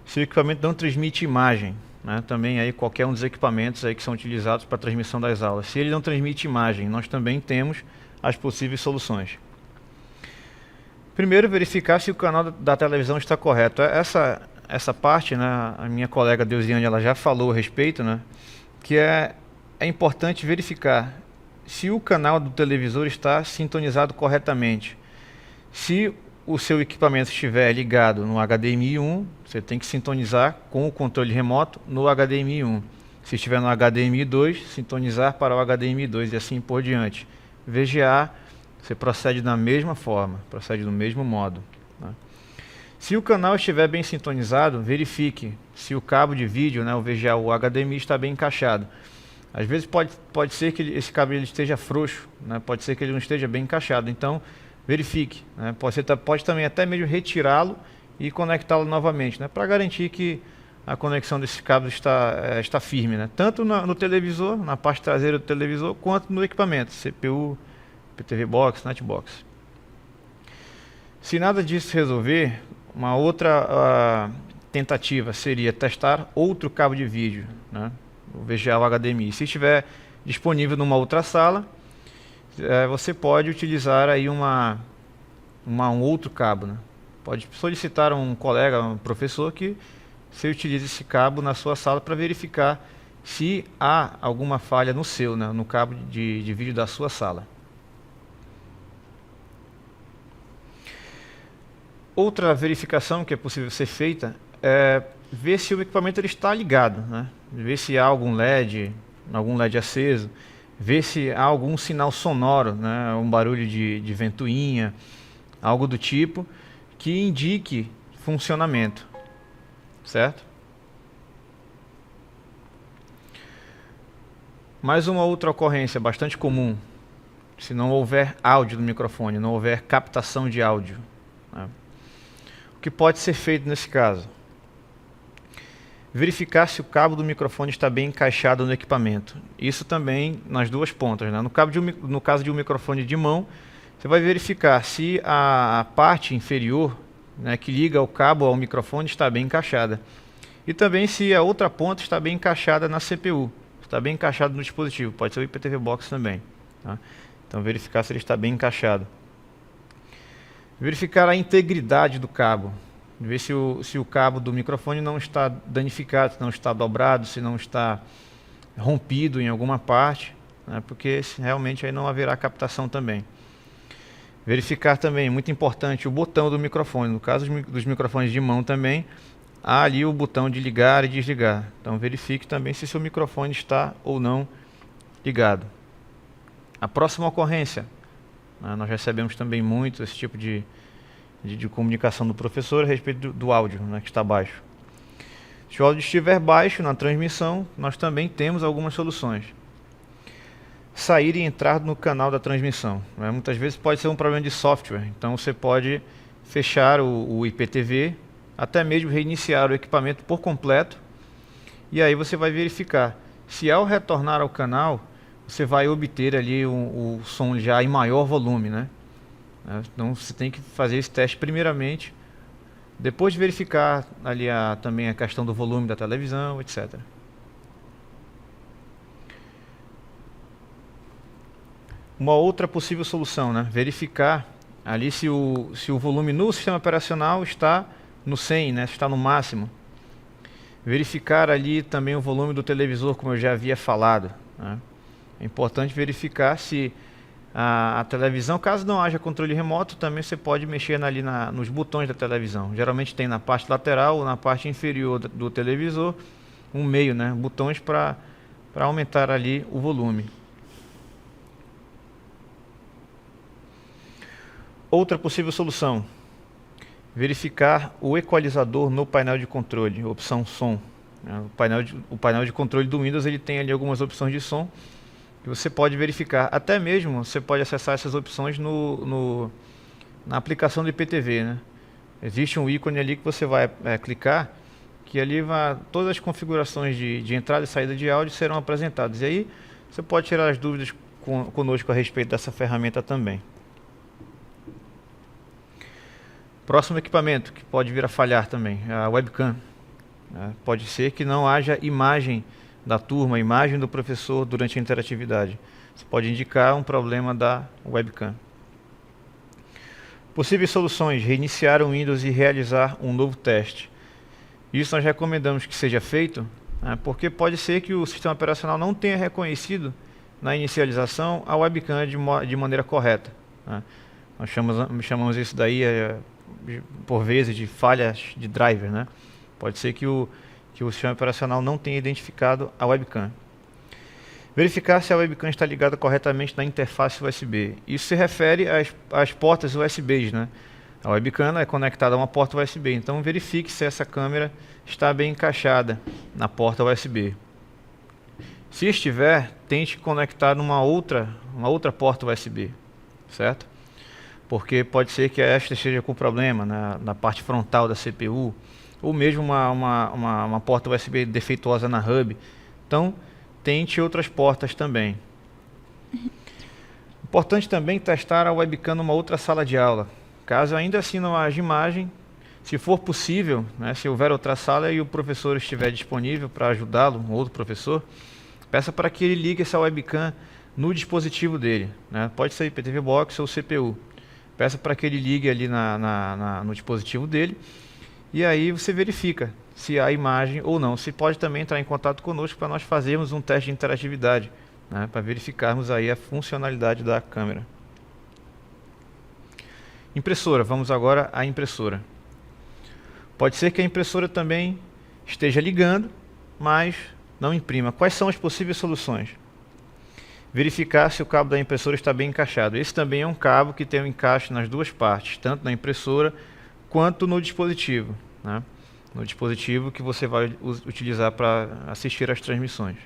se o equipamento não transmite imagem, né, também aí qualquer um dos equipamentos aí que são utilizados para a transmissão das aulas. Se ele não transmite imagem, nós também temos as possíveis soluções. Primeiro, verificar se o canal da televisão está correto. Essa parte, né, a minha colega Deusiane ela já falou a respeito, né, que é importante verificar se o canal do televisor está sintonizado corretamente. Se o seu equipamento estiver ligado no HDMI 1, você tem que sintonizar com o controle remoto no HDMI 1. Se estiver no HDMI 2, sintonizar para o HDMI 2 e assim por diante. VGA, você procede da mesma forma, procede do mesmo modo, né? Se o canal estiver bem sintonizado, verifique se o cabo de vídeo, né, o VGA ou o HDMI está bem encaixado. Às vezes pode ser que esse cabo ele esteja frouxo, né, pode ser que ele não esteja bem encaixado. Então, verifique, né? Você pode também até mesmo retirá-lo e conectá-lo novamente, né? Para garantir que a conexão desses cabos está firme, né? Tanto no televisor, na parte traseira do televisor, quanto no equipamento, CPU, IPTV Box, Netbox. Se nada disso resolver, uma outra tentativa seria testar outro cabo de vídeo, né? O VGA ou HDMI. Se estiver disponível numa outra sala, você pode utilizar aí um outro cabo, né? Pode solicitar a um colega, um professor, que você utilize esse cabo na sua sala para verificar se há alguma falha no seu, né? No cabo de vídeo da sua sala. Outra verificação que é possível ser feita é ver se o equipamento ele está ligado, né? Ver se há algum LED aceso, ver se há algum sinal sonoro, né? Um barulho de ventoinha, algo do tipo, que indique funcionamento, certo? Mais uma outra ocorrência bastante comum, se não houver áudio no microfone, não houver captação de áudio, né? O que pode ser feito nesse caso? Verificar se o cabo do microfone está bem encaixado no equipamento. Isso também nas duas pontas, né? No caso de um microfone de mão, você vai verificar se a parte inferior, né, que liga o cabo ao microfone está bem encaixada. E também se a outra ponta está bem encaixada na CPU, está bem encaixado no dispositivo. Pode ser o IPTV Box também, tá? Então verificar se ele está bem encaixado. Verificar a integridade do cabo. Ver se o cabo do microfone não está danificado, se não está dobrado, se não está rompido em alguma parte, né, porque realmente aí não haverá captação também. Verificar também, muito importante, o botão do microfone. No caso dos microfones de mão também, há ali o botão de ligar e desligar. Então verifique também se seu microfone está ou não ligado. A próxima ocorrência, né, nós recebemos também muito esse tipo de comunicação do professor a respeito do áudio, né, que está baixo. Se o áudio estiver baixo na transmissão, nós também temos algumas soluções. Sair e entrar no canal da transmissão, né? Muitas vezes pode ser um problema de software, então você pode fechar o IPTV, até mesmo reiniciar o equipamento por completo, e aí você vai verificar se ao retornar ao canal, você vai obter ali o som já em maior volume, né? Então você tem que fazer esse teste primeiramente, depois de verificar ali também a questão do volume da televisão, etc. Uma outra possível solução, né? Verificar ali se o volume no sistema operacional está no 100, né? Está no máximo. Verificar ali também o volume do televisor, como eu já havia falado, né? É importante verificar se a televisão, caso não haja controle remoto, também você pode mexer ali nos botões da televisão. Geralmente tem na parte lateral ou na parte inferior do televisor um meio, né? Botões para aumentar ali o volume. Outra possível solução, verificar o equalizador no painel de controle, opção som. O painel de controle do Windows ele tem ali algumas opções de som que você pode verificar. Até mesmo você pode acessar essas opções na aplicação do IPTV, né? Existe um ícone ali que você vai clicar, que ali todas as configurações de entrada e saída de áudio serão apresentadas. E aí você pode tirar as dúvidas conosco a respeito dessa ferramenta também. Próximo equipamento que pode vir a falhar também, a webcam. Pode ser que não haja imagem da turma, imagem do professor durante a interatividade. Isso pode indicar um problema da webcam. Possíveis soluções: reiniciar o Windows e realizar um novo teste. Isso nós recomendamos que seja feito, né, porque pode ser que o sistema operacional não tenha reconhecido na inicialização a webcam de maneira correta, né. Nós chamamos isso daí por vezes de falhas de driver, né? Pode ser que o sistema operacional não tenha identificado a webcam. Verificar se a webcam está ligada corretamente na interface USB. Isso se refere às portas USB, né? A webcam é conectada a uma porta USB, então verifique se essa câmera está bem encaixada na porta USB. Se estiver, tente conectar numa outra porta USB, certo? porque pode ser que esta esteja com problema na parte frontal da CPU, ou mesmo uma porta USB defeituosa na hub. Então, tente outras portas também. Importante também testar a webcam numa outra sala de aula. Caso ainda assim não haja imagem, se for possível, né, se houver outra sala e o professor estiver disponível para ajudá-lo, um outro professor, peça para que ele ligue essa webcam no dispositivo dele, né? Pode ser IPTV Box ou CPU. Peça para que ele ligue ali no dispositivo dele e aí você verifica se há imagem ou não. Você pode também entrar em contato conosco para nós fazermos um teste de interatividade, né, para verificarmos aí a funcionalidade da câmera. Impressora, vamos agora à impressora. Pode ser que a impressora também esteja ligando, mas não imprima. Quais são as possíveis soluções? Verificar se o cabo da impressora está bem encaixado. Esse também é um cabo que tem um encaixe nas duas partes, tanto na impressora quanto no dispositivo, né? No dispositivo que você vai utilizar para assistir às transmissões.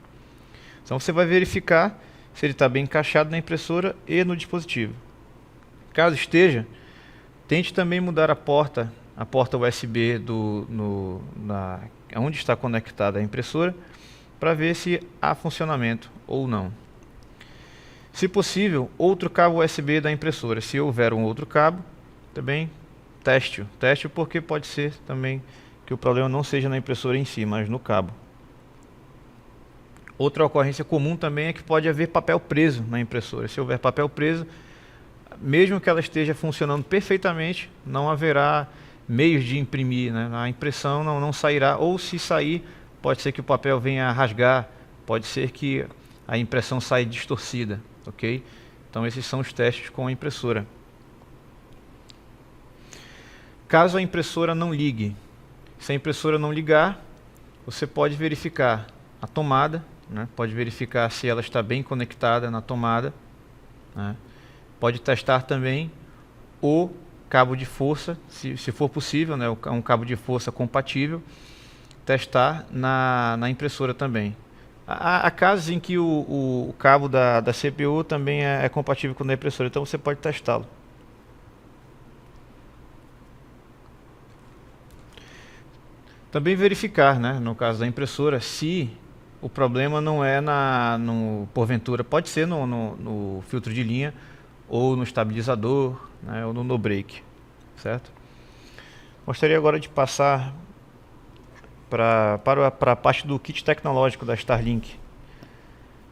Então você vai verificar se ele está bem encaixado na impressora e no dispositivo. Caso esteja, tente também mudar a porta USB onde está conectada a impressora, para ver se há funcionamento ou não. Se possível, outro cabo USB da impressora. Se houver um outro cabo, também teste-o. Teste-o porque pode ser também que o problema não seja na impressora em si, mas no cabo. Outra ocorrência comum também é que pode haver papel preso na impressora. Se houver papel preso, mesmo que ela esteja funcionando perfeitamente, não haverá meios de imprimir, né? A impressão não sairá, ou se sair, pode ser que o papel venha a rasgar, pode ser que a impressão saia distorcida, ok? Então esses são os testes com a impressora. Caso a impressora não ligue, se a impressora não ligar, você pode verificar a tomada, né? Pode verificar se ela está bem conectada na tomada, né? Pode testar também o cabo de força, se for possível, né? Um cabo de força compatível, testar na impressora também. Há casos em que o cabo da CPU também é compatível com o da impressora, então você pode testá-lo. Também verificar, né, no caso da impressora, se o problema não é porventura, pode ser no filtro de linha, ou no estabilizador, né, ou no no-break, certo? Gostaria agora de passar para a parte do kit tecnológico da Starlink,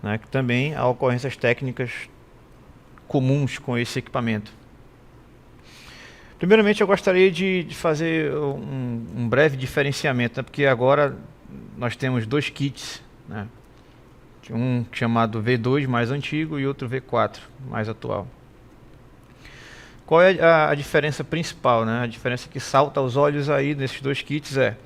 né, que também há ocorrências técnicas comuns com esse equipamento. Primeiramente, eu gostaria de fazer um breve diferenciamento, né, porque agora nós temos dois kits, né, um chamado V2 mais antigo e outro V4 mais atual. Qual é a diferença principal, né? A diferença que salta aos olhos aí nesses dois kits é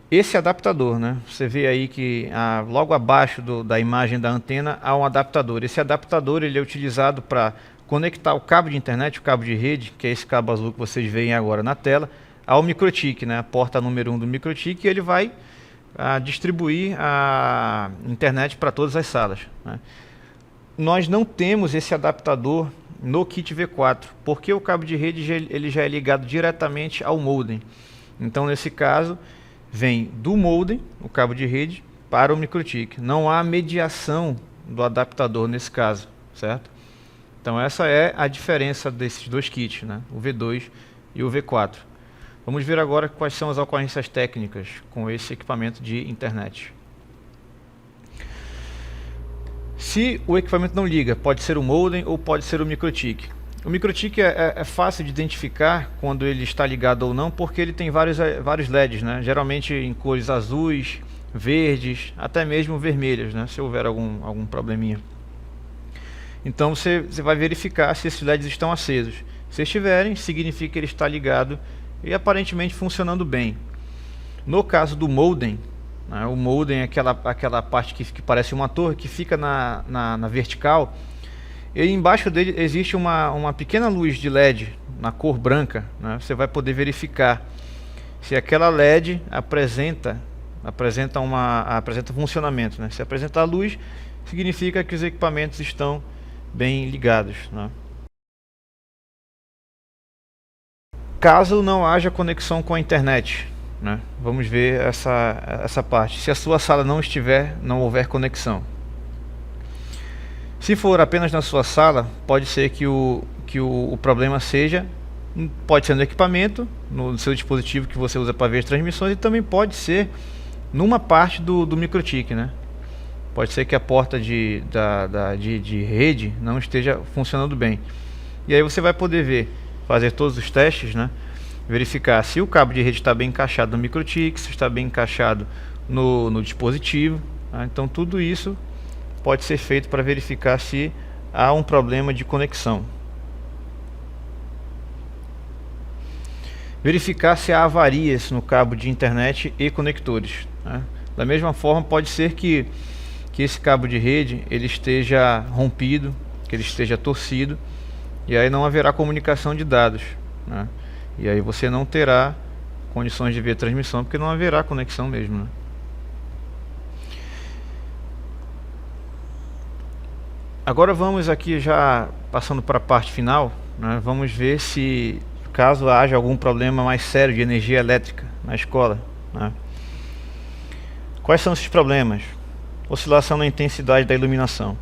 esse adaptador, né? Você vê aí que logo abaixo da imagem da antena há um adaptador. Esse adaptador ele é utilizado para conectar o cabo de internet, o cabo de rede, que é esse cabo azul que vocês veem agora na tela, ao microtik, né? A porta número 1 do microtik, e ele vai distribuir a internet para todas as salas, né? Nós não temos esse adaptador no kit V4, porque o cabo de rede ele já é ligado diretamente ao modem. Então, nesse caso, vem do modem, o cabo de rede, para o microtik. Não há mediação do adaptador nesse caso, certo? Então, essa é a diferença desses dois kits, né? O V2 e o V4. Vamos ver agora quais são as ocorrências técnicas com esse equipamento de internet. Se o equipamento não liga, pode ser o modem ou pode ser o microtik. O microtik é fácil de identificar quando ele está ligado ou não, porque ele tem vários LEDs, né? Geralmente em cores azuis, verdes, até mesmo vermelhas, né? Se houver algum probleminha. Então você vai verificar se esses LEDs estão acesos. Se estiverem, significa que ele está ligado e aparentemente funcionando bem. No caso do modem, né, o modem é aquela parte que parece uma torre, que fica na vertical, e embaixo dele existe uma pequena luz de LED na cor branca, né? Você vai poder verificar se aquela LED apresenta funcionamento, né? Se apresentar luz, significa que os equipamentos estão bem ligados, né? Caso não haja conexão com a internet, né? Vamos ver essa parte. Se a sua sala não houver conexão. Se for apenas na sua sala, pode ser que o problema pode ser no equipamento, no seu dispositivo que você usa para ver as transmissões, e também pode ser numa parte do MikroTik, né? Pode ser que a porta de rede não esteja funcionando bem. E aí você vai poder fazer todos os testes, né? Verificar se o cabo de rede está bem encaixado no MikroTik, se está bem encaixado no dispositivo, né? Então tudo isso pode ser feito para verificar se há um problema de conexão. Verificar se há avarias no cabo de internet e conectores, né? Da mesma forma, pode ser que esse cabo de rede ele esteja rompido, que ele esteja torcido, e aí não haverá comunicação de dados, né? E aí você não terá condições de ver a transmissão, porque não haverá conexão mesmo, né? Agora vamos aqui, já passando para a parte final, né? Vamos ver se caso haja algum problema mais sério de energia elétrica na escola, né? Quais são esses problemas? Oscilação na intensidade da iluminação.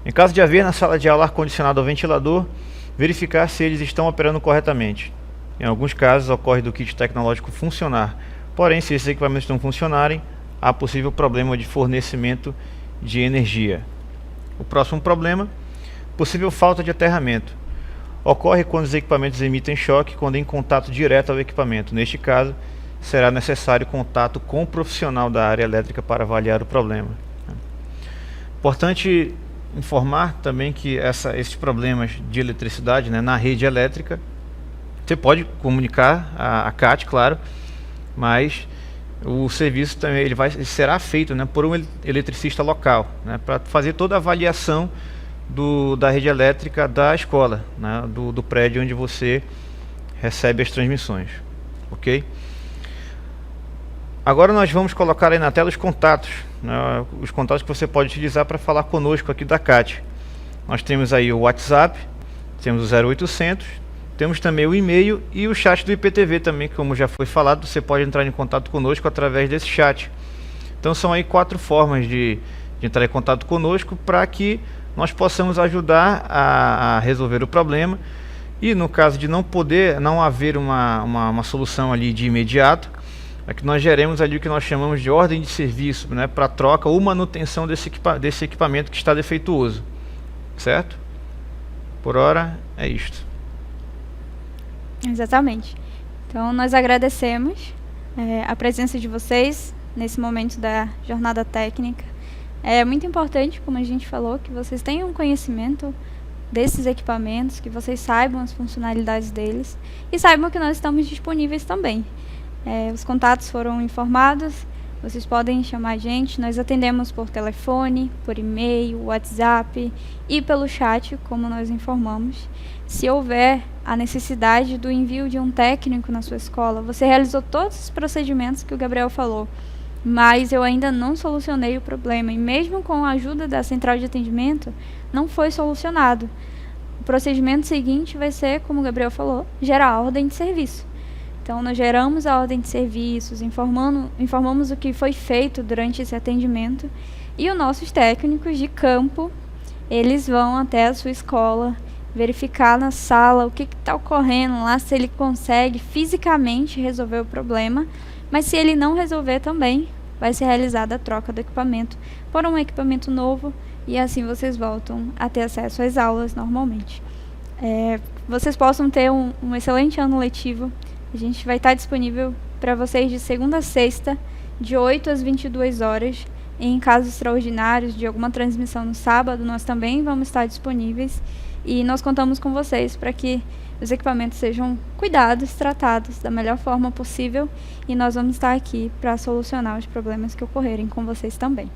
Em caso de haver na sala de aula ar-condicionado ou ventilador, verificar se eles estão operando corretamente. Em alguns casos ocorre do kit tecnológico funcionar, porém se esses equipamentos não funcionarem, há possível problema de fornecimento de energia. O próximo problema, possível falta de aterramento. Ocorre quando os equipamentos emitem choque quando em contato direto ao equipamento. Neste caso, será necessário contato com o profissional da área elétrica para avaliar o problema. Importante informar também que esses problemas de eletricidade, né, na rede elétrica, você pode comunicar a CAT, claro, mas o serviço também ele será feito, né, por um eletricista local, né, para fazer toda a avaliação da rede elétrica da escola, né, do prédio onde você recebe as transmissões, ok? Agora nós vamos colocar aí na tela os contatos, né, os contatos que você pode utilizar para falar conosco aqui da CAT. Nós temos aí o WhatsApp, temos o 0800, temos também o e-mail e o chat do IPTV também, como já foi falado, você pode entrar em contato conosco através desse chat. Então são aí 4 formas de entrar em contato conosco para que nós possamos ajudar a resolver o problema. E no caso de não haver uma solução ali de imediato, é que nós geremos ali o que nós chamamos de ordem de serviço, né, para troca ou manutenção desse equipamento que está defeituoso, certo? Por hora é isto. Exatamente. Então nós agradecemos a presença de vocês nesse momento da jornada técnica. É muito importante, como a gente falou, que vocês tenham conhecimento desses equipamentos, que vocês saibam as funcionalidades deles e saibam que nós estamos disponíveis também. Os contatos foram informados, vocês podem chamar a gente, nós atendemos por telefone, por e-mail, WhatsApp e pelo chat, como nós informamos. Se houver a necessidade do envio de um técnico na sua escola, você realizou todos os procedimentos que o Gabriel falou, mas eu ainda não solucionei o problema, e mesmo com a ajuda da central de atendimento, não foi solucionado. O procedimento seguinte vai ser, como o Gabriel falou, gerar a ordem de serviço. Então, nós geramos a ordem de serviços, informamos o que foi feito durante esse atendimento, e os nossos técnicos de campo, eles vão até a sua escola, verificar na sala o que está ocorrendo lá, se ele consegue fisicamente resolver o problema, mas se ele não resolver também, vai ser realizada a troca do equipamento por um equipamento novo, e assim vocês voltam a ter acesso às aulas normalmente. Vocês possam ter um excelente ano letivo. A gente vai estar disponível para vocês de segunda a sexta, de 8 às 22 horas. Em casos extraordinários de alguma transmissão no sábado, nós também vamos estar disponíveis. E nós contamos com vocês para que os equipamentos sejam cuidados, tratados da melhor forma possível. E nós vamos estar aqui para solucionar os problemas que ocorrerem com vocês também.